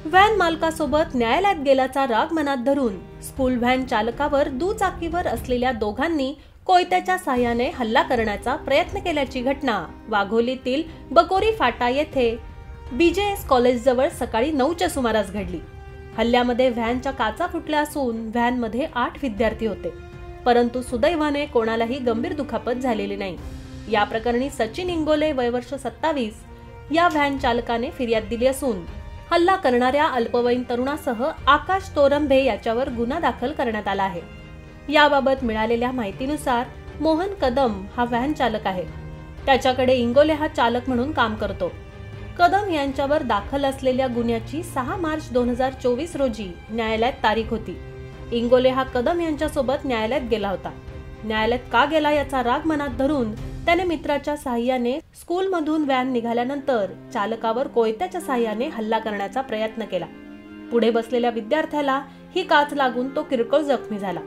Van मालकासोबत न्यायालयात गेल्याचा राग मनात धरून स्कूल व्हॅन चालकावर दुचाकीवर असलेल्या दोघांनी कोयत्याच्या साह्याने हल्ला करण्याचा प्रयत्न केल्याची घटना वाघोलीतील बकोरी फाटा येथे BJS कॉलेजजवळ सकाळी 9च्या सुमारास घडली। हल्ल्यामध्ये व्हॅनच्या काचा फुटल्या असून व्हॅनमध्ये 8 विद्यार्थी होते, परंतु सुदैवाने कोणालाही गंभीर दुखापत झालेली नाही। या प्रकरणी सचिन इंगोले वय वर्ष 27 या व्हॅन चालकाने फिर्याद दिली असून हल्ला करणाऱ्या अल्पवयीन तरुणासह आकाश तोरंभे याच्यावर गुन्हा दाखल करण्यात आला आहे। याबाबत मिळालेल्या माहितीनुसार मोहन कदम हा व्हॅन चालक आहे। त्याच्याकडे इंगोले हा चालक म्हणून काम करतो। कदम यांच्यावर दाखल असलेल्या गुन्ह्याची 6 मार्च 2024 रोजी न्यायालयात तारीख होती। इंगोले हा कदम यांच्यासोबत न्यायालयात गेला होता। न्यायालयात का गेला याचा राग मनात धरून त्याने मित्राच्या साह्याने स्कूलमधून व्हॅन निघाल्यानंतर चालकावर कोयत्याच्या साह्याने हल्ला करण्याचा प्रयत्न केला। पुढे बसलेल्या विद्यार्थ्याला ही काच लागून तो किरकोळ जखमी झाला।